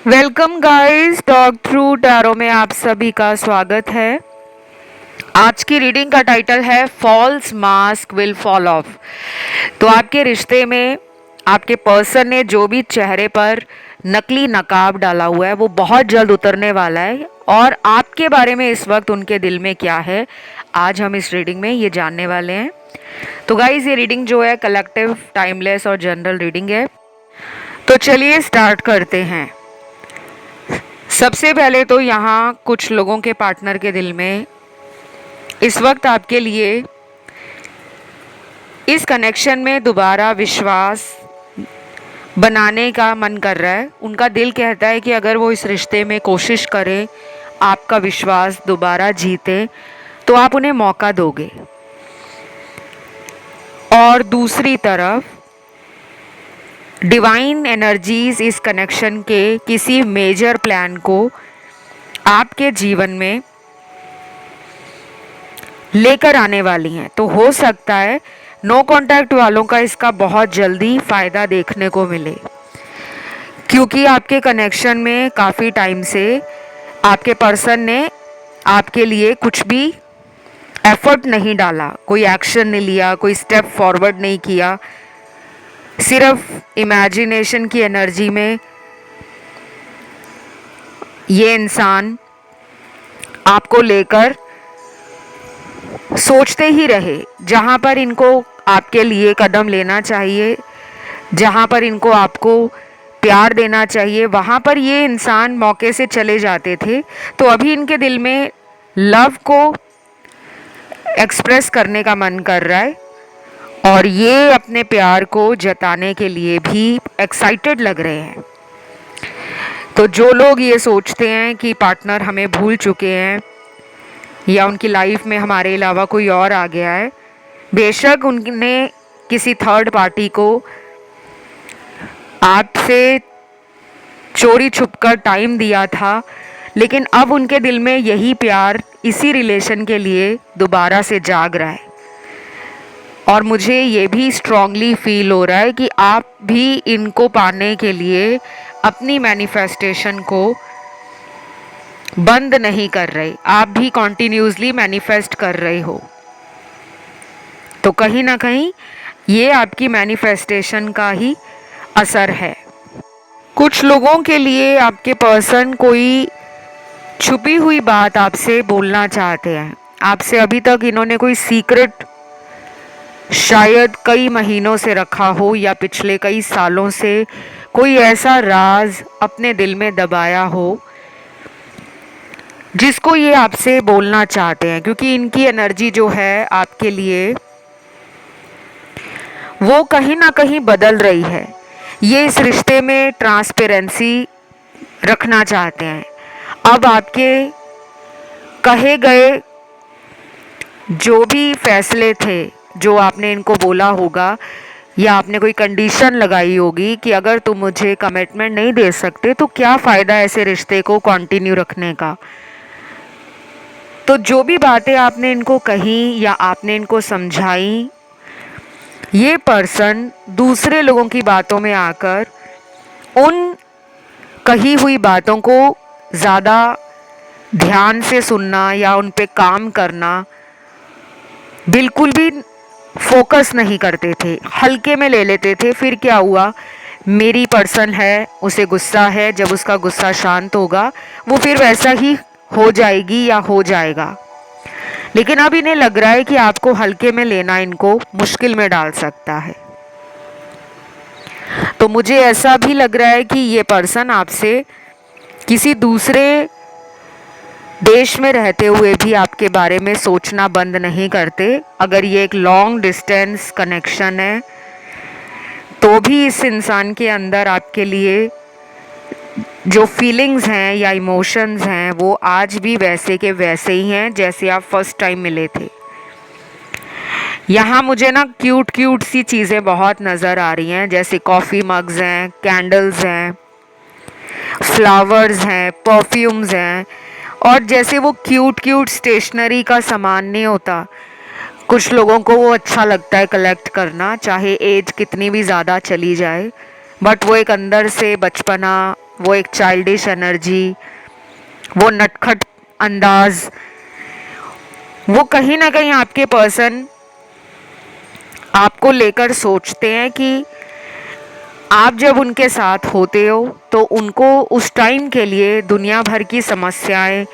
Welcome guys, talk through tarot में आप सभी का स्वागत है। आज की रीडिंग का टाइटल है false mask will fall off. तो आपके रिश्ते में आपके पर्सन ने जो भी चेहरे पर नकली नकाब डाला हुआ है वो बहुत जल्द उतरने वाला है, और आपके बारे में इस वक्त उनके दिल में क्या है आज हम इस रीडिंग में ये जानने वाले हैं। तो गाइस, ये रीडिंग जो है कलेक्टिव, टाइमलेस और जनरल रीडिंग है। तो चलिए स्टार्ट करते हैं। सबसे पहले तो यहाँ कुछ लोगों के पार्टनर के दिल में इस वक्त आपके लिए इस कनेक्शन में दोबारा विश्वास बनाने का मन कर रहा है। उनका दिल कहता है कि अगर वो इस रिश्ते में कोशिश करें, आपका विश्वास दोबारा जीते, तो आप उन्हें मौका दोगे। और दूसरी तरफ डिवाइन एनर्जीज इस कनेक्शन के किसी मेजर प्लान को आपके जीवन में लेकर आने वाली हैं। तो हो सकता है नो कांटेक्ट वालों का इसका बहुत जल्दी फ़ायदा देखने को मिले, क्योंकि आपके कनेक्शन में काफ़ी टाइम से आपके पर्सन ने आपके लिए कुछ भी एफर्ट नहीं डाला, कोई एक्शन नहीं लिया, कोई स्टेप फॉरवर्ड नहीं किया। सिर्फ इमेजिनेशन की एनर्जी में ये इंसान आपको लेकर सोचते ही रहे। जहाँ पर इनको आपके लिए कदम लेना चाहिए, जहाँ पर इनको आपको प्यार देना चाहिए, वहाँ पर ये इंसान मौके से चले जाते थे। तो अभी इनके दिल में लव को एक्सप्रेस करने का मन कर रहा है, और ये अपने प्यार को जताने के लिए भी एक्साइटेड लग रहे हैं। तो जो लोग ये सोचते हैं कि पार्टनर हमें भूल चुके हैं या उनकी लाइफ में हमारे अलावा कोई और आ गया है, बेशक उनने किसी थर्ड पार्टी को आपसे चोरी छुपकर टाइम दिया था, लेकिन अब उनके दिल में यही प्यार इसी रिलेशन के लिए दोबारा से जाग रहा है। और मुझे ये भी स्ट्रांगली फील हो रहा है कि आप भी इनको पाने के लिए अपनी मैनिफेस्टेशन को बंद नहीं कर रहे, आप भी कॉन्टिन्यूसली मैनिफेस्ट कर रहे हो। तो कहीं ना कहीं ये आपकी मैनिफेस्टेशन का ही असर है। कुछ लोगों के लिए आपके पर्सन कोई छुपी हुई बात आपसे बोलना चाहते हैं। आपसे अभी तक इन्होंने कोई सीक्रेट शायद कई महीनों से रखा हो, या पिछले कई सालों से कोई ऐसा राज अपने दिल में दबाया हो जिसको ये आपसे बोलना चाहते हैं, क्योंकि इनकी एनर्जी जो है आपके लिए वो कहीं ना कहीं बदल रही है। ये इस रिश्ते में ट्रांसपेरेंसी रखना चाहते हैं। अब आपके कहे गए जो भी फैसले थे, जो आपने इनको बोला होगा या आपने कोई कंडीशन लगाई होगी कि अगर तुम मुझे कमिटमेंट नहीं दे सकते तो क्या फ़ायदा ऐसे रिश्ते को कंटिन्यू रखने का। तो जो भी बातें आपने इनको कही या आपने इनको समझाई, ये पर्सन दूसरे लोगों की बातों में आकर उन कही हुई बातों को ज़्यादा ध्यान से सुनना या उन पे काम करना बिल्कुल भी फोकस नहीं करते थे, हल्के में ले लेते थे। फिर क्या हुआ, मेरी पर्सन है, उसे गुस्सा है, जब उसका गुस्सा शांत होगा वो फिर वैसा ही हो जाएगी या हो जाएगा। लेकिन अब इन्हें लग रहा है कि आपको हल्के में लेना इनको मुश्किल में डाल सकता है। तो मुझे ऐसा भी लग रहा है कि ये पर्सन आपसे किसी दूसरे देश में रहते हुए भी आपके बारे में सोचना बंद नहीं करते। अगर ये एक लॉन्ग डिस्टेंस कनेक्शन है तो भी इस इंसान के अंदर आपके लिए जो फीलिंग्स हैं या इमोशंस हैं वो आज भी वैसे के वैसे ही हैं जैसे आप फर्स्ट टाइम मिले थे। यहाँ मुझे ना क्यूट क्यूट सी चीज़ें बहुत नज़र आ रही हैं, जैसे कॉफ़ी मग्स हैं, कैंडल्स हैं, फ्लावर्स हैं, परफ्यूम्स हैं, और जैसे वो क्यूट क्यूट स्टेशनरी का सामान नहीं होता, कुछ लोगों को वो अच्छा लगता है कलेक्ट करना, चाहे एज कितनी भी ज़्यादा चली जाए, बट वो एक अंदर से बचपना वो एक चाइल्डिश एनर्जी, वो नटखट अंदाज, वो कहीं ना कहीं आपके पर्सन आपको लेकर सोचते हैं कि आप जब उनके साथ होते हो तो उनको उस टाइम के लिए दुनिया भर की समस्याएं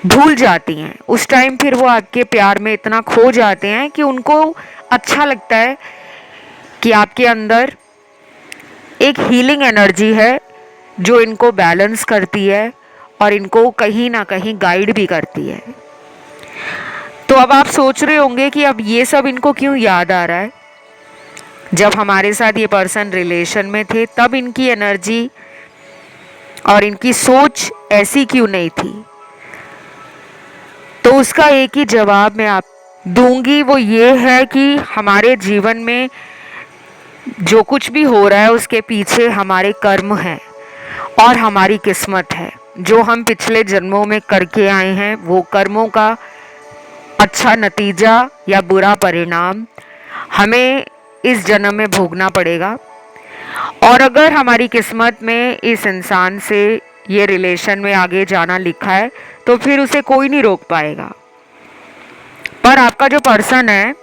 भूल जाती हैं। उस टाइम फिर वो आपके प्यार में इतना खो जाते हैं कि उनको अच्छा लगता है कि आपके अंदर एक हीलिंग एनर्जी है जो इनको बैलेंस करती है और इनको कहीं ना कहीं गाइड भी करती है। तो अब आप सोच रहे होंगे कि अब ये सब इनको क्यों याद आ रहा है। जब हमारे साथ ये पर्सन रिलेशन में थे तब इनकी एनर्जी और इनकी सोच ऐसी क्यों नहीं थी। तो उसका एक ही जवाब मैं आप दूंगी, वो ये है कि हमारे जीवन में जो कुछ भी हो रहा है उसके पीछे हमारे कर्म हैं और हमारी किस्मत है। जो हम पिछले जन्मों में करके आए हैं वो कर्मों का अच्छा नतीजा या बुरा परिणाम हमें इस जन्म में भोगना पड़ेगा। और अगर हमारी किस्मत में इस इंसान से ये रिलेशन में आगे जाना लिखा है तो फिर उसे कोई नहीं रोक पाएगा। पर आपका जो पर्सन है,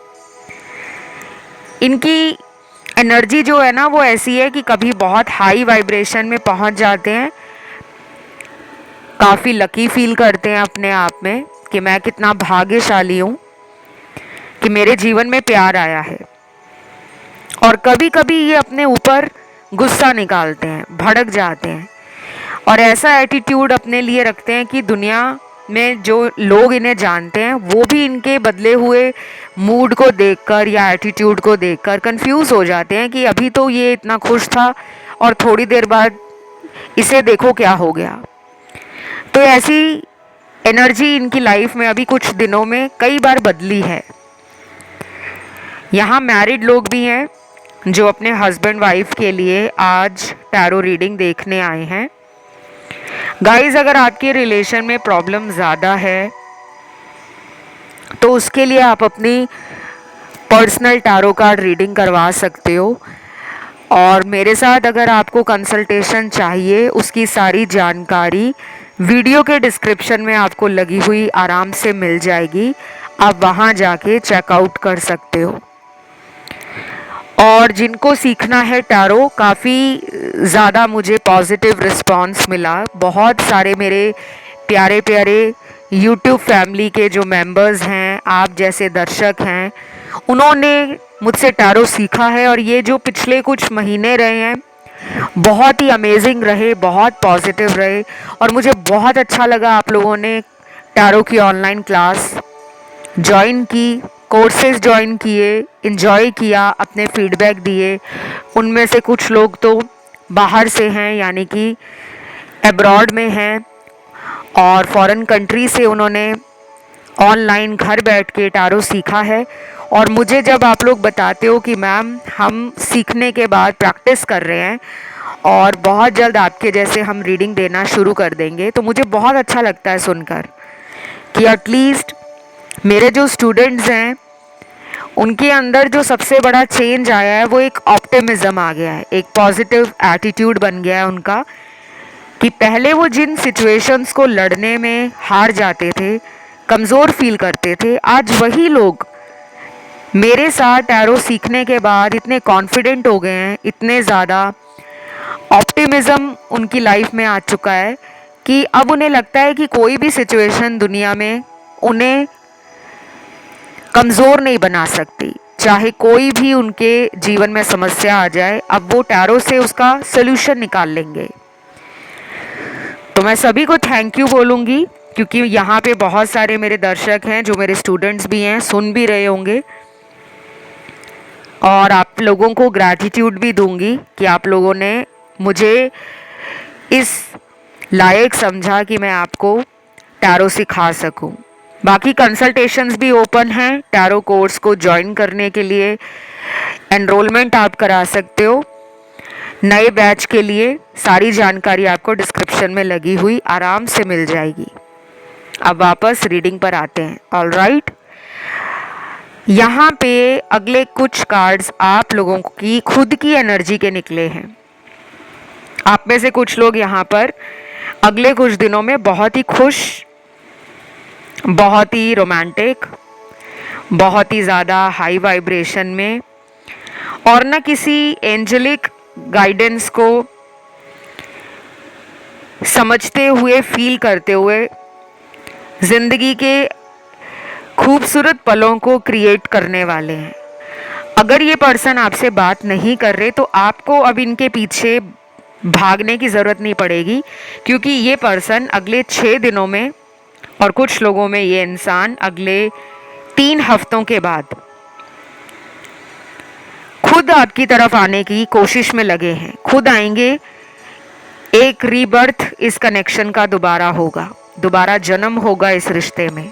इनकी एनर्जी जो है ना वो ऐसी है कि कभी बहुत हाई वाइब्रेशन में पहुंच जाते हैं, काफ़ी लकी फील करते हैं अपने आप में कि मैं कितना भाग्यशाली हूँ कि मेरे जीवन में प्यार आया है। और कभी कभी ये अपने ऊपर गुस्सा निकालते हैं, भड़क जाते हैं और ऐसा एटीट्यूड अपने लिए रखते हैं कि दुनिया में जो लोग इन्हें जानते हैं वो भी इनके बदले हुए मूड को देखकर या एटीट्यूड को देखकर कंफ्यूज हो जाते हैं कि अभी तो ये इतना खुश था और थोड़ी देर बाद इसे देखो क्या हो गया। तो ऐसी एनर्जी इनकी लाइफ में अभी कुछ दिनों में कई बार बदली है। यहाँ मैरिड लोग भी हैं जो अपने हस्बैंड वाइफ के लिए आज टैरो रीडिंग देखने आए हैं। गाइस, अगर आपके रिलेशन में प्रॉब्लम ज़्यादा है तो उसके लिए आप अपनी पर्सनल टैरो कार्ड रीडिंग करवा सकते हो। और मेरे साथ अगर आपको कंसल्टेशन चाहिए उसकी सारी जानकारी वीडियो के डिस्क्रिप्शन में आपको लगी हुई आराम से मिल जाएगी। आप वहाँ जाके चेकआउट कर सकते हो। और जिनको सीखना है टैरो, काफ़ी ज़्यादा मुझे पॉजिटिव रिस्पांस मिला। बहुत सारे मेरे प्यारे प्यारे यूट्यूब फैमिली के जो मेंबर्स हैं, आप जैसे दर्शक हैं, उन्होंने मुझसे टैरो सीखा है और ये जो पिछले कुछ महीने रहे हैं बहुत ही अमेजिंग रहे, बहुत पॉजिटिव रहे। और मुझे बहुत अच्छा लगा आप लोगों ने टैरो की ऑनलाइन क्लास ज्वाइन की, कोर्सेज ज्वाइन किए, इन्जॉय किया, अपने फीडबैक दिए। उनमें से कुछ लोग तो बाहर से हैं, यानी कि अब्रॉड में हैं और फॉरेन कंट्री से उन्होंने ऑनलाइन घर बैठ के टैरो सीखा है। और मुझे जब आप लोग बताते हो कि मैम हम सीखने के बाद प्रैक्टिस कर रहे हैं और बहुत जल्द आपके जैसे हम रीडिंग देना शुरू कर देंगे, तो मुझे बहुत अच्छा लगता है सुनकर कि एटलीस्ट मेरे जो स्टूडेंट्स हैं उनके अंदर जो सबसे बड़ा चेंज आया है वो एक ऑप्टिमिज्म आ गया है, एक पॉजिटिव एटीट्यूड बन गया है उनका। कि पहले वो जिन सिचुएशंस को लड़ने में हार जाते थे, कमज़ोर फील करते थे, आज वही लोग मेरे साथ टैरो सीखने के बाद इतने कॉन्फिडेंट हो गए हैं, इतने ज़्यादा ऑप्टिमिज्म उनकी लाइफ में आ चुका है कि अब उन्हें लगता है कि कोई भी सिचुएशन दुनिया में उन्हें कमज़ोर नहीं बना सकती। चाहे कोई भी उनके जीवन में समस्या आ जाए, अब वो टैरो से उसका सलूशन निकाल लेंगे। तो मैं सभी को थैंक यू बोलूँगी क्योंकि यहाँ पे बहुत सारे मेरे दर्शक हैं जो मेरे स्टूडेंट्स भी हैं, सुन भी रहे होंगे। और आप लोगों को ग्रैटिट्यूड भी दूंगी कि आप लोगों ने मुझे इस लायक समझा कि मैं आपको टैरो सिखा सकूं। बाकी कंसल्टेशंस भी ओपन हैं। टैरो कोर्स को ज्वाइन करने के लिए एनरोलमेंट आप करा सकते हो। नए बैच के लिए सारी जानकारी आपको डिस्क्रिप्शन में लगी हुई आराम से मिल जाएगी। अब वापस रीडिंग पर आते हैं। ऑलराइट, यहाँ पे अगले कुछ कार्ड्स आप लोगों की खुद की एनर्जी के निकले हैं। आप में से कुछ लोग यहाँ पर अगले कुछ दिनों में बहुत ही खुश, बहुत ही रोमांटिक, बहुत ही ज़्यादा हाई वाइब्रेशन में और ना किसी एंजेलिक गाइडेंस को समझते हुए, फील करते हुए ज़िंदगी के खूबसूरत पलों को क्रिएट करने वाले हैं। अगर ये पर्सन आपसे बात नहीं कर रहे तो आपको अब इनके पीछे भागने की ज़रूरत नहीं पड़ेगी, क्योंकि ये पर्सन अगले 6 दिनों में और कुछ लोगों में ये इंसान अगले 3 हफ्तों के बाद खुद आपकी तरफ आने की कोशिश में लगे हैं। खुद आएंगे। एक रीबर्थ इस कनेक्शन का दोबारा होगा, दोबारा जन्म होगा इस रिश्ते में।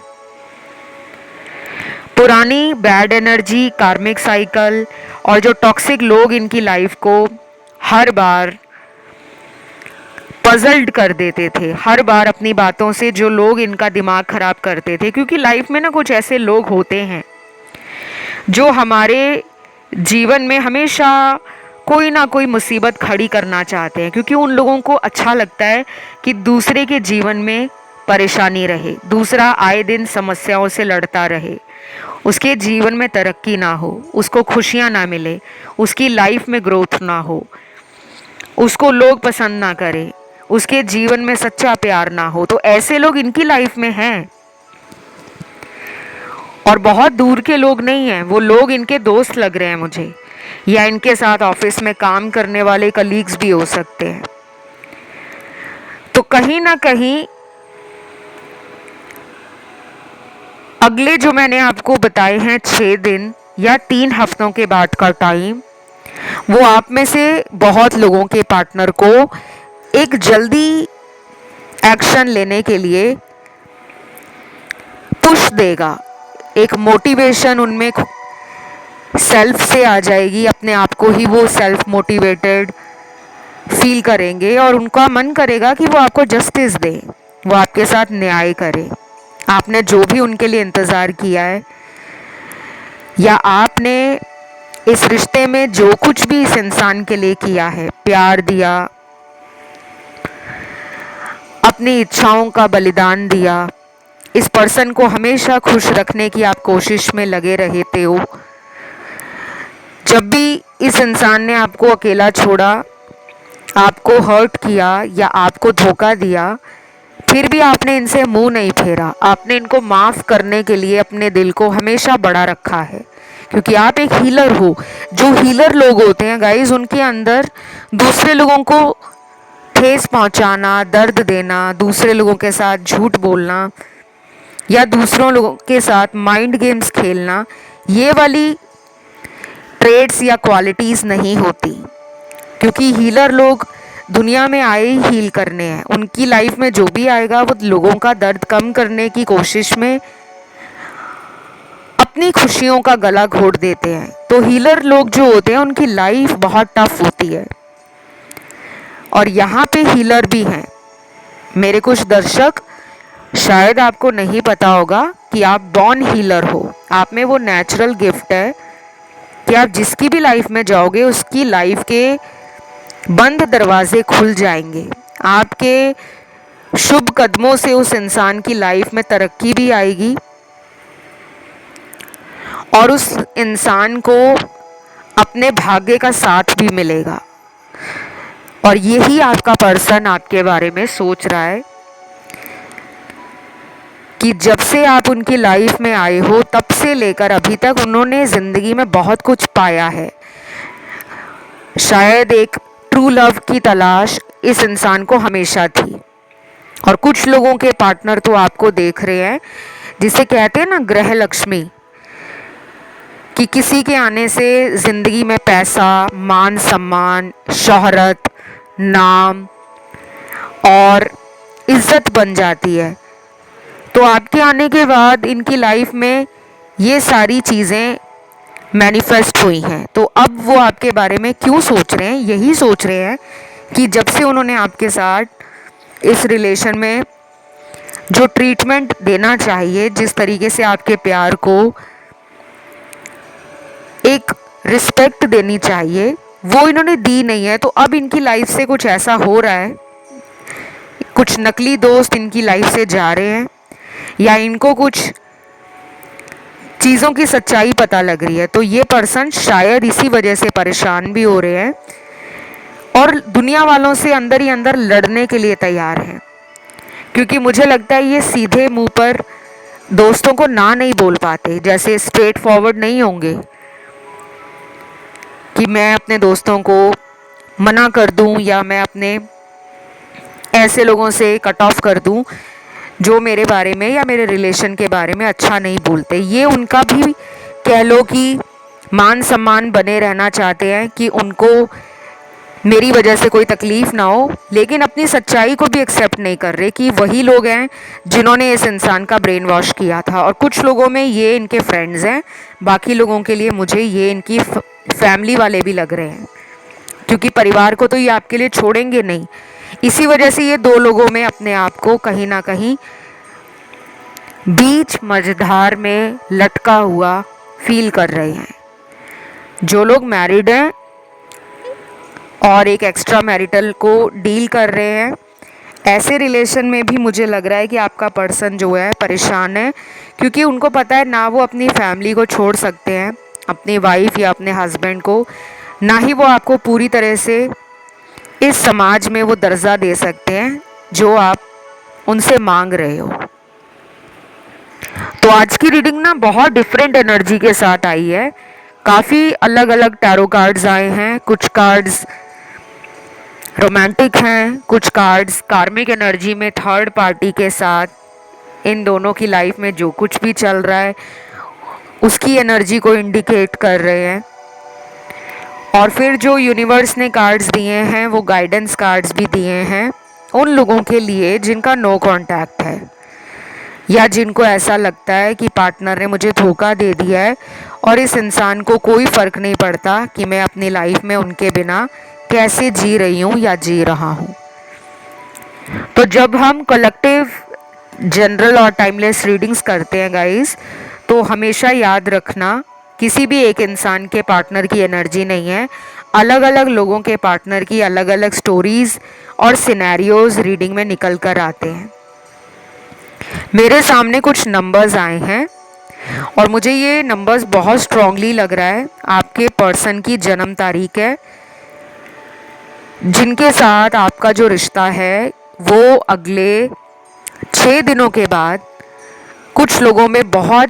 पुरानी बैड एनर्जी, कार्मिक साइकिल और जो टॉक्सिक लोग इनकी लाइफ को हर बार पजल्ड कर देते थे, हर बार अपनी बातों से जो लोग इनका दिमाग खराब करते थे, क्योंकि लाइफ में ना कुछ ऐसे लोग होते हैं जो हमारे जीवन में हमेशा कोई ना कोई मुसीबत खड़ी करना चाहते हैं, क्योंकि उन लोगों को अच्छा लगता है कि दूसरे के जीवन में परेशानी रहे, दूसरा आए दिन समस्याओं से लड़ता रहे, उसके जीवन में तरक्की ना हो, उसको खुशियाँ ना मिले, उसकी लाइफ में ग्रोथ ना हो, उसको लोग पसंद ना करें, उसके जीवन में सच्चा प्यार ना हो। तो ऐसे लोग इनकी लाइफ में हैं और बहुत दूर के लोग नहीं हैं। वो लोग इनके दोस्त लग रहे हैं मुझे, या इनके साथ ऑफिस में काम करने वाले कलीग्स भी हो सकते हैं। तो कहीं ना कहीं अगले जो मैंने आपको बताए हैं 6 दिन या 3 हफ्तों के बाद का टाइम, वो आप में से बहुत लोगों के पार्टनर को एक जल्दी एक्शन लेने के लिए पुश देगा। एक मोटिवेशन उनमें सेल्फ से आ जाएगी, अपने आप को ही वो सेल्फ मोटिवेटेड फील करेंगे और उनका मन करेगा कि वो आपको जस्टिस दे, वो आपके साथ न्याय करे। आपने जो भी उनके लिए इंतज़ार किया है या आपने इस रिश्ते में जो कुछ भी इस इंसान के लिए किया है, प्यार दिया, अपनी इच्छाओं का बलिदान दिया, इस पर्सन को हमेशा खुश रखने की आप कोशिश में लगे रहते हो। जब भी इस इंसान ने आपको अकेला छोड़ा, आपको हर्ट किया या आपको धोखा दिया, फिर भी आपने इनसे मुंह नहीं फेरा। आपने इनको माफ़ करने के लिए अपने दिल को हमेशा बड़ा रखा है, क्योंकि आप एक हीलर हो। जो हीलर लोग होते हैं गाइस, उनके अंदर दूसरे लोगों को ठेस पहुंचाना, दर्द देना, दूसरे लोगों के साथ झूठ बोलना या दूसरों लोगों के साथ माइंड गेम्स खेलना, ये वाली ट्रेड्स या क्वालिटीज़ नहीं होती। क्योंकि हीलर लोग दुनिया में आए ही हील करने हैं। उनकी लाइफ में जो भी आएगा वो लोगों का दर्द कम करने की कोशिश में अपनी खुशियों का गला घोट देते हैं। तो हीलर लोग जो होते हैं उनकी लाइफ बहुत टफ होती है। और यहाँ पे हीलर भी हैं। मेरे कुछ दर्शक, शायद आपको नहीं पता होगा कि आप बॉर्न हीलर हो। आप में वो नेचुरल गिफ्ट है कि आप जिसकी भी लाइफ में जाओगे उसकी लाइफ के बंद दरवाजे खुल जाएंगे। आपके शुभ कदमों से उस इंसान की लाइफ में तरक्की भी आएगी और उस इंसान को अपने भाग्य का साथ भी मिलेगा। और यही आपका पर्सन आपके बारे में सोच रहा है कि जब से आप उनकी लाइफ में आए हो तब से लेकर अभी तक उन्होंने ज़िंदगी में बहुत कुछ पाया है। शायद एक ट्रू लव की तलाश इस इंसान को हमेशा थी। और कुछ लोगों के पार्टनर तो आपको देख रहे हैं, जिसे कहते हैं ना ग्रह लक्ष्मी, कि किसी के आने से ज़िंदगी में पैसा, मान सम्मान, शोहरत, नाम और इज्जत बन जाती है। तो आपके आने के बाद इनकी लाइफ में ये सारी चीज़ें मैनिफेस्ट हुई हैं। तो अब वो आपके बारे में क्यों सोच रहे हैं? यही सोच रहे हैं कि जब से उन्होंने आपके साथ इस रिलेशन में जो ट्रीटमेंट देना चाहिए, जिस तरीके से आपके प्यार को एक रिस्पेक्ट देनी चाहिए, वो इन्होंने दी नहीं है। तो अब इनकी लाइफ से कुछ ऐसा हो रहा है, कुछ नकली दोस्त इनकी लाइफ से जा रहे हैं, या इनको कुछ चीज़ों की सच्चाई पता लग रही है। तो ये पर्सन शायद इसी वजह से परेशान भी हो रहे हैं और दुनिया वालों से अंदर ही अंदर लड़ने के लिए तैयार हैं, क्योंकि मुझे लगता है ये सीधे मुंह पर दोस्तों को ना नहीं बोल पाते, जैसे स्ट्रेट फॉरवर्ड नहीं होंगे कि मैं अपने दोस्तों को मना कर दूं या मैं अपने ऐसे लोगों से कट ऑफ कर दूं जो मेरे बारे में या मेरे रिलेशन के बारे में अच्छा नहीं बोलते। ये उनका भी कह लो कि मान सम्मान बने रहना चाहते हैं कि उनको मेरी वजह से कोई तकलीफ़ ना हो, लेकिन अपनी सच्चाई को भी एक्सेप्ट नहीं कर रहे कि वही लोग हैं जिन्होंने इस इंसान का ब्रेन वॉश किया था। और कुछ लोगों में ये इनके फ्रेंड्स हैं, बाकी लोगों के लिए मुझे ये इनकी फैमिली वाले भी लग रहे हैं, क्योंकि परिवार को तो ये आपके लिए छोड़ेंगे नहीं। इसी वजह से ये दो लोगों में अपने आप को कहीं ना कहीं बीच मझधार में लटका हुआ फील कर रहे हैं। जो लोग मैरिड हैं और एक एक्स्ट्रा मैरिटल को डील कर रहे हैं, ऐसे रिलेशन में भी मुझे लग रहा है कि आपका पर्सन जो है परेशान है, क्योंकि उनको पता है ना वो अपनी फैमिली को छोड़ सकते हैं, अपनी वाइफ या अपने हस्बैंड को, ना ही वो आपको पूरी तरह से इस समाज में वो दर्जा दे सकते हैं जो आप उनसे मांग रहे हो। तो आज की रीडिंग ना बहुत डिफरेंट एनर्जी के साथ आई है। काफ़ी अलग अलग टैरो कार्ड्स आए हैं। कुछ कार्ड्स रोमांटिक हैं, कुछ कार्ड्स कार्मिक एनर्जी में थर्ड पार्टी के साथ इन दोनों की लाइफ में जो कुछ भी चल रहा है उसकी एनर्जी को इंडिकेट कर रहे हैं। और फिर जो यूनिवर्स ने कार्ड्स दिए हैं वो गाइडेंस कार्ड्स भी दिए हैं उन लोगों के लिए जिनका नो कांटेक्ट है, या जिनको ऐसा लगता है कि पार्टनर ने मुझे धोखा दे दिया है और इस इंसान को कोई फ़र्क नहीं पड़ता कि मैं अपनी लाइफ में उनके बिना कैसे जी रही हूँ या जी रहा हूँ। तो जब हम कलेक्टिव जनरल और टाइमलेस रीडिंग्स करते हैं गाइस, तो हमेशा याद रखना किसी भी एक इंसान के पार्टनर की एनर्जी नहीं है। अलग अलग लोगों के पार्टनर की अलग अलग स्टोरीज और सिनेरियोज रीडिंग में निकल कर आते हैं। मेरे सामने कुछ नंबर्स आए हैं और मुझे ये नंबर्स बहुत स्ट्रांगली लग रहा है आपके पर्सन की जन्म तारीख है जिनके साथ आपका जो रिश्ता है वो अगले 6 दिनों के बाद कुछ लोगों में बहुत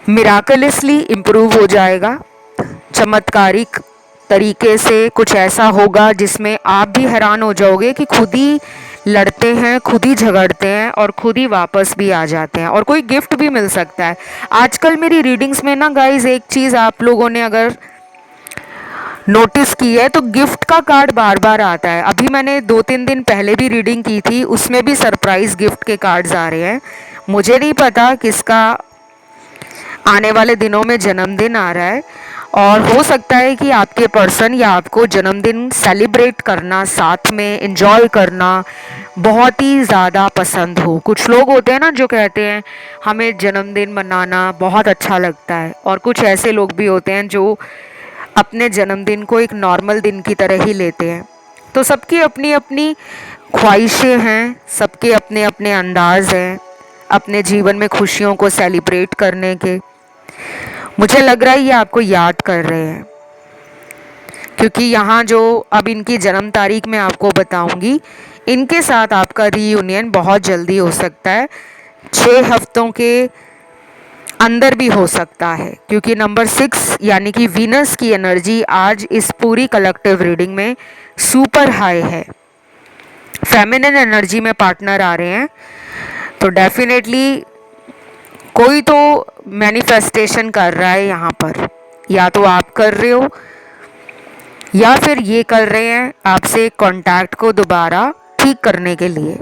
मिराकलसली इम्प्रूव हो जाएगा। चमत्कारिक तरीके से कुछ ऐसा होगा जिसमें आप भी हैरान हो जाओगे कि खुद ही लड़ते हैं, खुद ही झगड़ते हैं और खुद ही वापस भी आ जाते हैं, और कोई गिफ्ट भी मिल सकता है। आजकल मेरी रीडिंग्स में ना गाइस एक चीज़ आप लोगों ने अगर नोटिस की है तो गिफ्ट का कार्ड बार बार आता है। अभी मैंने 2-3 दिन पहले भी रीडिंग की थी, उसमें भी सरप्राइज गिफ्ट के कार्ड्स आ रहे हैं। मुझे नहीं पता किसका आने वाले दिनों में जन्मदिन आ रहा है, और हो सकता है कि आपके पर्सन या आपको जन्मदिन सेलिब्रेट करना, साथ में एंजॉय करना बहुत ही ज़्यादा पसंद हो। कुछ लोग होते हैं ना जो कहते हैं हमें जन्मदिन मनाना बहुत अच्छा लगता है, और कुछ ऐसे लोग भी होते हैं जो अपने जन्मदिन को एक नॉर्मल दिन की तरह ही लेते हैं। तो सबकी अपनी अपनी ख्वाहिशें हैं, सबके अपने अपने अंदाज हैं अपने जीवन में खुशियों को सेलिब्रेट करने के। मुझे लग रहा है ये आपको याद कर रहे हैं, क्योंकि यहाँ जो अब इनकी जन्म तारीख मैं आपको बताऊंगी, इनके साथ आपका रीयूनियन बहुत जल्दी हो सकता है, 6 हफ्तों के अंदर भी हो सकता है, क्योंकि नंबर 6 यानी कि वीनस की एनर्जी आज इस पूरी कलेक्टिव रीडिंग में सुपर हाई है। फेमिनिन एनर्जी में पार्टनर आ रहे हैं, तो डेफिनेटली कोई तो मैनिफेस्टेशन कर रहा है यहाँ पर, या तो आप कर रहे हो या फिर ये कर रहे हैं आपसे कॉन्टैक्ट को दोबारा ठीक करने के लिए।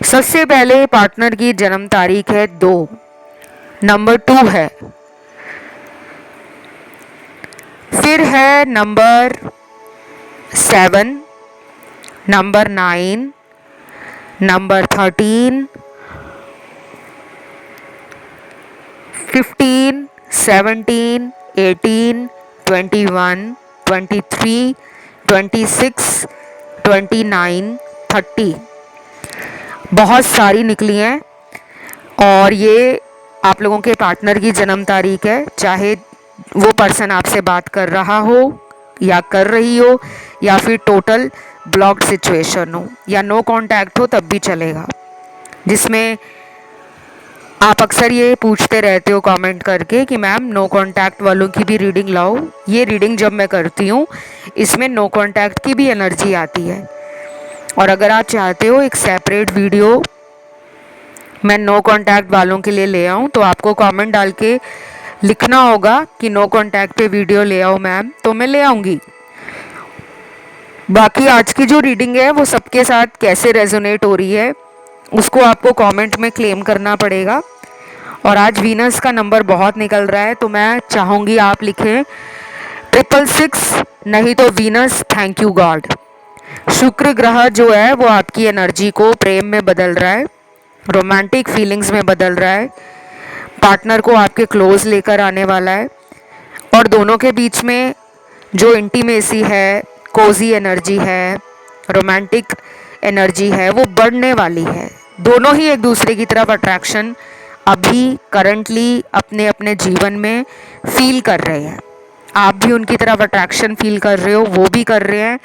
सबसे पहले पार्टनर की जन्म तारीख है 2, नंबर 2 है, फिर है नंबर 7, नंबर 9, नंबर 13, 15, 17, 18, 21, 23, 26, 29, 30 बहुत सारी निकली हैं। और ये आप लोगों के पार्टनर की जन्म तारीख है, चाहे वो पर्सन आपसे बात कर रहा हो या कर रही हो, या फिर टोटल ब्लॉक्ड सिचुएशन हो या नो कांटेक्ट हो तब भी चलेगा। जिसमें आप अक्सर ये पूछते रहते हो कमेंट करके कि मैम नो कांटेक्ट वालों की भी रीडिंग लाओ। ये रीडिंग जब मैं करती हूँ इसमें नो कांटेक्ट की भी एनर्जी आती है। और अगर आप चाहते हो एक सेपरेट वीडियो मैं नो कांटेक्ट वालों के लिए ले आऊँ, तो आपको कमेंट डाल के लिखना होगा कि नो कांटेक्ट पे वीडियो ले आओ मैम, तो मैं ले आऊँगी। बाकी आज की जो रीडिंग है वो सबके साथ कैसे रेजोनेट हो रही है उसको आपको कमेंट में क्लेम करना पड़ेगा। और आज वीनस का नंबर बहुत निकल रहा है, तो मैं चाहूँगी आप लिखें 666, नहीं तो वीनस थैंक यू गॉड। शुक्र ग्रह जो है वो आपकी एनर्जी को प्रेम में बदल रहा है, रोमांटिक फीलिंग्स में बदल रहा है, पार्टनर को आपके क्लोज लेकर आने वाला है। और दोनों के बीच में जो इंटीमेसी है, कोजी एनर्जी है, रोमांटिक एनर्जी है, वो बढ़ने वाली है। दोनों ही एक दूसरे की तरफ अट्रैक्शन अभी करंटली अपने अपने जीवन में फील कर रहे हैं। आप भी उनकी तरफ अट्रैक्शन फील कर रहे हो, वो भी कर रहे हैं,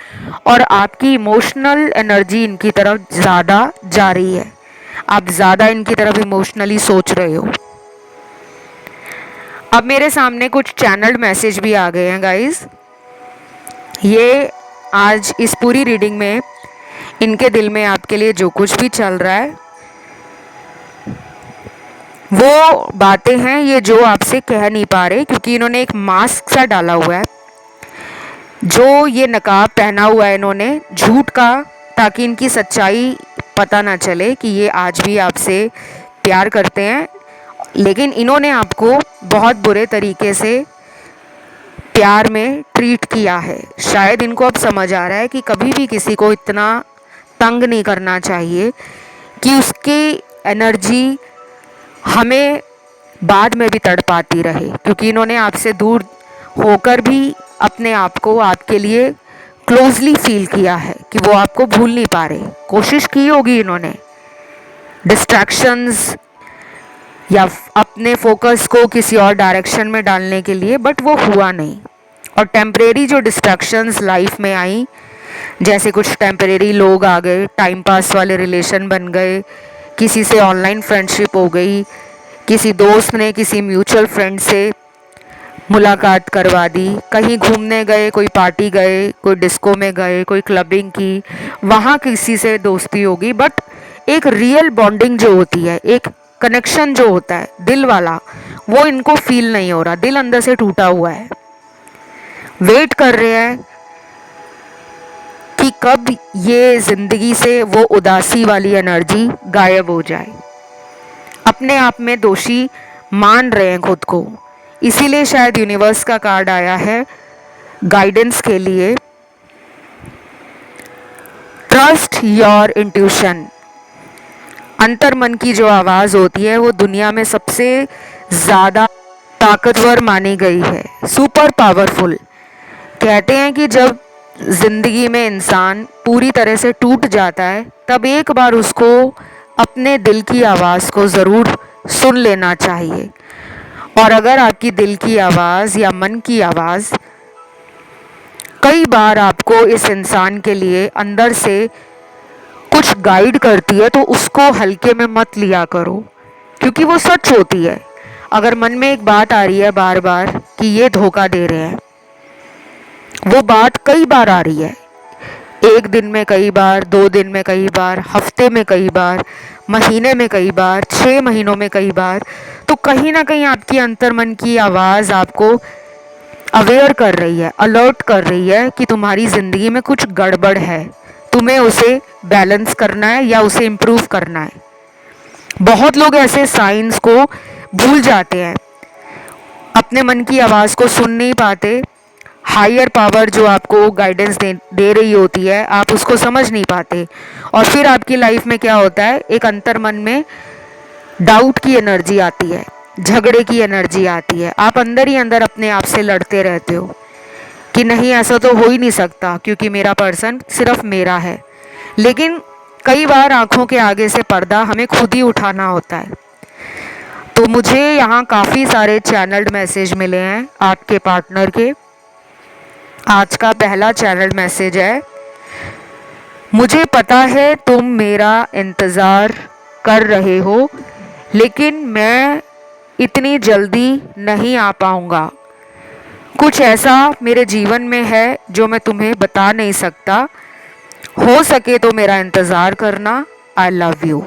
और आपकी इमोशनल एनर्जी इनकी तरफ ज़्यादा जा रही है। आप ज़्यादा इनकी तरफ इमोशनली सोच रहे हो। अब मेरे सामने कुछ चैनल्ड मैसेज भी आ गए हैं गाइस। ये आज इस पूरी रीडिंग में इनके दिल में आपके लिए जो कुछ भी चल रहा है वो बातें हैं ये जो आपसे कह नहीं पा रहे, क्योंकि इन्होंने एक मास्क सा डाला हुआ है, जो ये नकाब पहना हुआ है इन्होंने झूठ का, ताकि इनकी सच्चाई पता ना चले कि ये आज भी आपसे प्यार करते हैं। लेकिन इन्होंने आपको बहुत बुरे तरीके से प्यार में ट्रीट किया है। शायद इनको अब समझ आ रहा है कि कभी भी किसी को इतना तंग नहीं करना चाहिए कि उसकी एनर्जी हमें बाद में भी तड़पाती रहे, क्योंकि इन्होंने आपसे दूर होकर भी अपने आप को आपके लिए क्लोजली फील किया है कि वो आपको भूल नहीं पा रहे। कोशिश की होगी इन्होंने डिस्ट्रैक्शंस या अपने फोकस को किसी और डायरेक्शन में डालने के लिए, बट वो हुआ नहीं। और टेम्परेरी जो डिस्ट्रैक्शंस लाइफ में आई, जैसे कुछ टेम्परेरी लोग आ गए, टाइम पास वाले रिलेशन बन गए, किसी से ऑनलाइन फ्रेंडशिप हो गई, किसी दोस्त ने किसी म्यूचुअल फ्रेंड से मुलाकात करवा दी, कहीं घूमने गए, कोई पार्टी गए, कोई डिस्को में गए, कोई क्लबिंग की, वहाँ किसी से दोस्ती होगी, बट एक रियल बॉन्डिंग जो होती है, एक कनेक्शन जो होता है दिल वाला, वो इनको फील नहीं हो रहा। दिल अंदर से टूटा हुआ है। वेट कर रहे हैं कि कब ये जिंदगी से वो उदासी वाली एनर्जी गायब हो जाए। अपने आप में दोषी मान रहे हैं खुद को, इसीलिए शायद यूनिवर्स का कार्ड आया है गाइडेंस के लिए। Trust your intuition. अंतर मन की जो आवाज़ होती है वो दुनिया में सबसे ज़्यादा ताकतवर मानी गई है, सुपर पावरफुल। कहते हैं कि जब ज़िंदगी में इंसान पूरी तरह से टूट जाता है तब एक बार उसको अपने दिल की आवाज़ को ज़रूर सुन लेना चाहिए। और अगर आपकी दिल की आवाज़ या मन की आवाज़ कई बार आपको इस इंसान के लिए अंदर से कुछ गाइड करती है, तो उसको हल्के में मत लिया करो, क्योंकि वो सच होती है। अगर मन में एक बात आ रही है बार बार कि ये धोखा दे रहे हैं, वो बात कई बार आ रही है, एक दिन में कई बार, 2 दिन में कई बार, हफ्ते में कई बार, महीने में कई बार, 6 महीनों में कई बार, तो कहीं ना कहीं आपकी अंतर्मन की आवाज़ आपको अवेयर कर रही है, अलर्ट कर रही है कि तुम्हारी ज़िंदगी में कुछ गड़बड़ है, तुम्हें उसे बैलेंस करना है या उसे इम्प्रूव करना है। बहुत लोग ऐसे साइंस को भूल जाते हैं, अपने मन की आवाज़ को सुन नहीं पाते। हायर पावर जो आपको गाइडेंस दे रही होती है, आप उसको समझ नहीं पाते, और फिर आपकी लाइफ में क्या होता है, एक अंतर मन में डाउट की एनर्जी आती है, झगड़े की एनर्जी आती है, आप अंदर ही अंदर अपने आप से लड़ते रहते हो। कि नहीं ऐसा तो हो ही नहीं सकता क्योंकि मेरा पर्सन सिर्फ मेरा है। लेकिन कई बार आंखों के आगे से पर्दा हमें खुद ही उठाना होता है। तो मुझे यहाँ काफ़ी सारे चैनल्ड मैसेज मिले हैं आपके पार्टनर के। आज का पहला चैनल मैसेज है, मुझे पता है तुम मेरा इंतज़ार कर रहे हो, लेकिन मैं इतनी जल्दी नहीं आ पाऊँगा। कुछ ऐसा मेरे जीवन में है जो मैं तुम्हें बता नहीं सकता। हो सके तो मेरा इंतज़ार करना। I love you.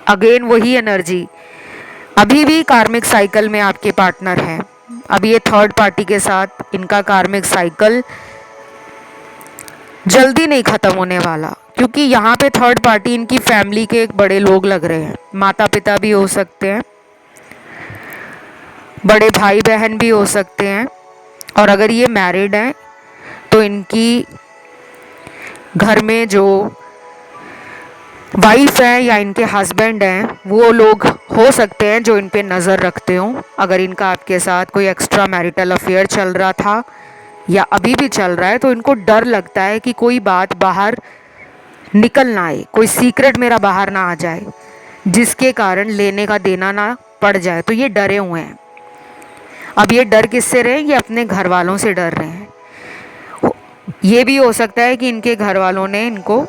अगेन वही एनर्जी, अभी भी कार्मिक साइकिल में आपके पार्टनर हैं। अभी ये थर्ड पार्टी के साथ इनका कार्मिक साइकिल जल्दी नहीं ख़त्म होने वाला, क्योंकि यहाँ पे थर्ड पार्टी इनकी फैमिली के एक बड़े लोग लग रहे हैं। माता पिता भी हो सकते हैं, बड़े भाई बहन भी हो सकते हैं, और अगर ये मैरिड हैं तो इनकी घर में जो वाइफ है या इनके हस्बैंड हैं वो लोग हो सकते हैं जो इन पे नज़र रखते हों। अगर इनका आपके साथ कोई एक्स्ट्रा मैरिटल अफेयर चल रहा था या अभी भी चल रहा है तो इनको डर लगता है कि कोई बात बाहर निकल ना आए, कोई सीक्रेट मेरा बाहर ना आ जाए जिसके कारण लेने का देना ना पड़ जाए। तो ये डरे हुए हैं। अब ये डर किससे रहे? ये अपने घर वालों से डर रहे हैं। ये भी हो सकता है कि इनके घर वालों ने इनको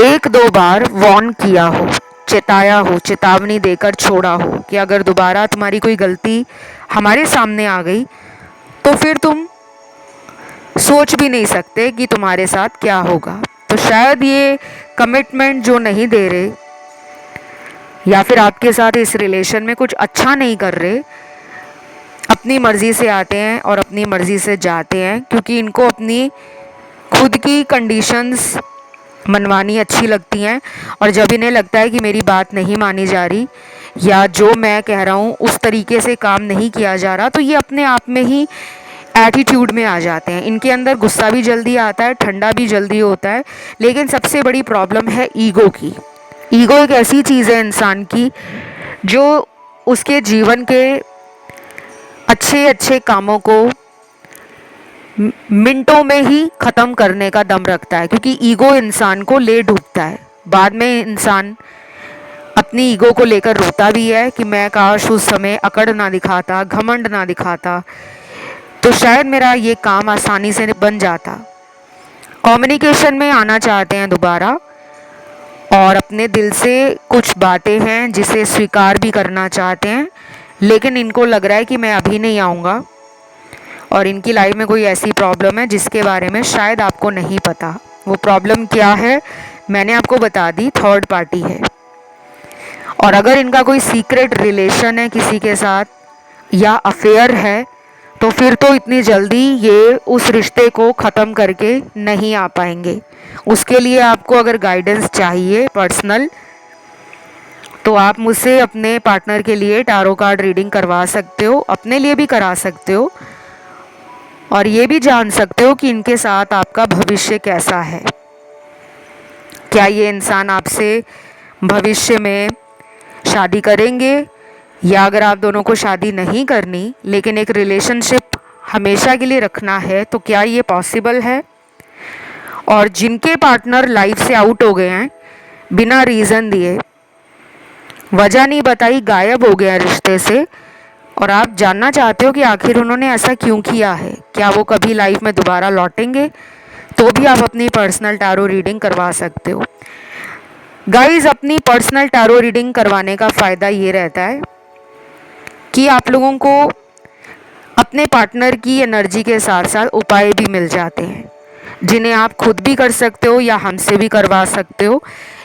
एक दो बार वार्न किया हो, चेताया हो, चेतावनी देकर छोड़ा हो कि अगर दोबारा तुम्हारी कोई गलती हमारे सामने आ गई तो फिर तुम सोच भी नहीं सकते कि तुम्हारे साथ क्या होगा। तो शायद ये कमिटमेंट जो नहीं दे रहे या फिर आपके साथ इस रिलेशन में कुछ अच्छा नहीं कर रहे, अपनी मर्ज़ी से आते हैं और अपनी मर्ज़ी से जाते हैं, क्योंकि इनको अपनी खुद की कंडीशंस मनवानी अच्छी लगती हैं। और जब इन्हें लगता है कि मेरी बात नहीं मानी जा रही या जो मैं कह रहा हूँ उस तरीके से काम नहीं किया जा रहा, तो ये अपने आप में ही एटीट्यूड में आ जाते हैं। इनके अंदर गुस्सा भी जल्दी आता है, ठंडा भी जल्दी होता है। लेकिन सबसे बड़ी प्रॉब्लम है ईगो की। ईगो एक ऐसी चीज़ है इंसान की जो उसके जीवन के अच्छे अच्छे कामों को मिनटों में ही ख़त्म करने का दम रखता है, क्योंकि ईगो इंसान को ले डूबता है। बाद में इंसान अपनी ईगो को लेकर रोता भी है कि मैं काश उस समय अकड़ ना दिखाता, घमंड ना दिखाता, तो शायद मेरा ये काम आसानी से बन जाता। कम्युनिकेशन में आना चाहते हैं दोबारा और अपने दिल से कुछ बातें हैं जिसे स्वीकार भी करना चाहते हैं, लेकिन इनको लग रहा है कि मैं अभी नहीं आऊँगा और इनकी लाइफ में कोई ऐसी प्रॉब्लम है जिसके बारे में शायद आपको नहीं पता। वो प्रॉब्लम क्या है मैंने आपको बता दी, थर्ड पार्टी है। और अगर इनका कोई सीक्रेट रिलेशन है किसी के साथ या अफेयर है तो फिर तो इतनी जल्दी ये उस रिश्ते को ख़त्म करके नहीं आ पाएंगे। उसके लिए आपको अगर गाइडेंस चाहिए पर्सनल, तो आप मुझसे अपने पार्टनर के लिए टारो कार्ड रीडिंग करवा सकते हो, अपने लिए भी करा सकते हो और ये भी जान सकते हो कि इनके साथ आपका भविष्य कैसा है। क्या ये इंसान आपसे भविष्य में शादी करेंगे, या अगर आप दोनों को शादी नहीं करनी लेकिन एक रिलेशनशिप हमेशा के लिए रखना है तो क्या ये पॉसिबल है। और जिनके पार्टनर लाइफ से आउट हो गए हैं बिना रीज़न दिए, वजह नहीं बताई, गायब हो गया रिश्ते से, और आप जानना चाहते हो कि आखिर उन्होंने ऐसा क्यों किया है, क्या वो कभी लाइफ में दोबारा लौटेंगे, तो भी आप अपनी पर्सनल टैरो रीडिंग करवा सकते हो। गाइस, अपनी पर्सनल टैरो रीडिंग करवाने का फ़ायदा ये रहता है कि आप लोगों को अपने पार्टनर की एनर्जी के साथ साथ उपाय भी मिल जाते हैं, जिन्हें आप खुद भी कर सकते हो या हमसे भी करवा सकते हो।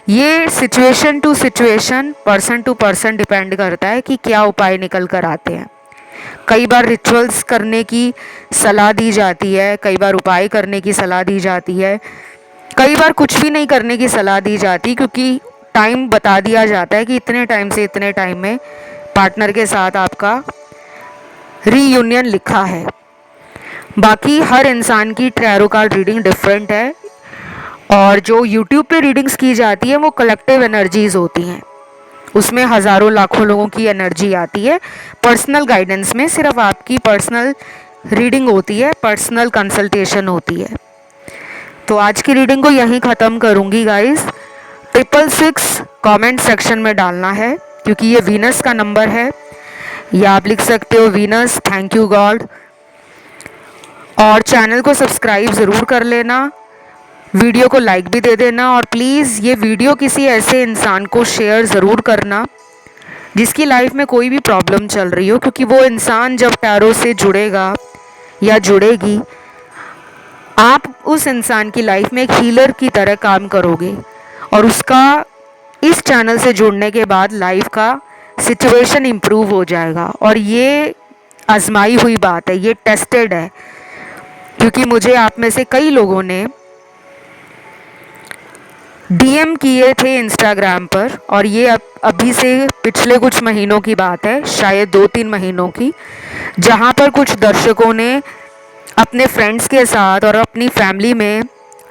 ये situation to situation, person to person depend करता है कि क्या उपाय निकल कर आते हैं। कई बार रिचुअल्स करने की सलाह दी जाती है, कई बार उपाय करने की सलाह दी जाती है, कई बार कुछ भी नहीं करने की सलाह दी जाती, क्योंकि टाइम बता दिया जाता है कि इतने टाइम से इतने टाइम में पार्टनर के साथ आपका रीयूनियन लिखा है। बाकी हर इंसान की टैरो कार्ड रीडिंग डिफरेंट है, और जो यूट्यूब पे रीडिंग्स की जाती है वो कलेक्टिव एनर्जीज़ होती हैं, उसमें हज़ारों लाखों लोगों की एनर्जी आती है। पर्सनल गाइडेंस में सिर्फ आपकी पर्सनल रीडिंग होती है, पर्सनल कंसल्टेशन होती है। तो आज की रीडिंग को यहीं ख़त्म करूँगी गाइस। 666 कमेंट सेक्शन में डालना है, क्योंकि ये वीनस का नंबर है, या आप लिख सकते हो वीनस थैंक यू गॉड। और चैनल को सब्सक्राइब ज़रूर कर लेना, वीडियो को लाइक भी दे देना, और प्लीज़ ये वीडियो किसी ऐसे इंसान को शेयर ज़रूर करना जिसकी लाइफ में कोई भी प्रॉब्लम चल रही हो, क्योंकि वो इंसान जब टैरो से जुड़ेगा या जुड़ेगी, आप उस इंसान की लाइफ में एक हीलर की तरह काम करोगे, और उसका इस चैनल से जुड़ने के बाद लाइफ का सिचुएशन इम्प्रूव हो जाएगा। और ये आजमाई हुई बात है, ये टेस्टेड है, क्योंकि मुझे आप में से कई लोगों ने डीएम किए थे इंस्टाग्राम पर, और ये अभी से पिछले कुछ महीनों की बात है, शायद 2-3 महीनों की, जहाँ पर कुछ दर्शकों ने अपने फ्रेंड्स के साथ और अपनी फैमिली में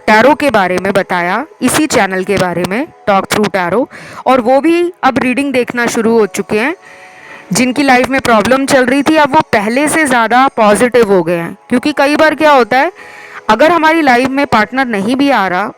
टैरो के बारे में बताया, इसी चैनल के बारे में, टॉक थ्रू टैरो। और वो भी अब रीडिंग देखना शुरू हो चुके हैं। जिनकी लाइफ में प्रॉब्लम चल रही थी, अब वो पहले से ज़्यादा पॉजिटिव हो गए हैं। क्योंकि कई बार क्या होता है, अगर हमारी लाइफ में पार्टनर नहीं भी आ रहा,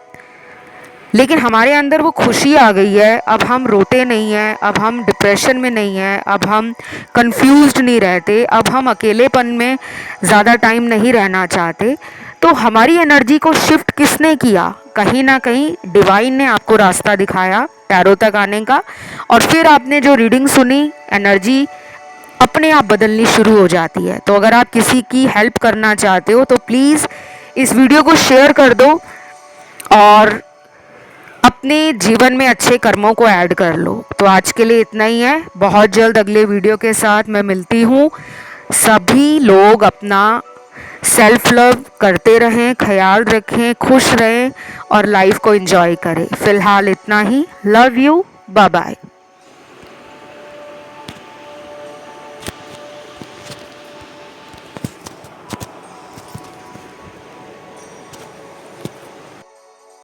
लेकिन हमारे अंदर वो खुशी आ गई है, अब हम रोते नहीं हैं, अब हम डिप्रेशन में नहीं हैं, अब हम कंफ्यूज्ड नहीं रहते, अब हम अकेलेपन में ज़्यादा टाइम नहीं रहना चाहते, तो हमारी एनर्जी को शिफ्ट किसने किया? कहीं ना कहीं डिवाइन ने आपको रास्ता दिखाया टैरो तक आने का, और फिर आपने जो रीडिंग सुनी, एनर्जी अपने आप बदलनी शुरू हो जाती है। तो अगर आप किसी की हेल्प करना चाहते हो तो प्लीज़ इस वीडियो को शेयर कर दो, और अपने जीवन में अच्छे कर्मों को ऐड कर लो। तो आज के लिए इतना ही है, बहुत जल्द अगले वीडियो के साथ मैं मिलती हूँ। सभी लोग अपना सेल्फ लव करते रहें, ख्याल रखें, खुश रहें और लाइफ को एंजॉय करें। फिलहाल इतना ही। Love you, bye bye.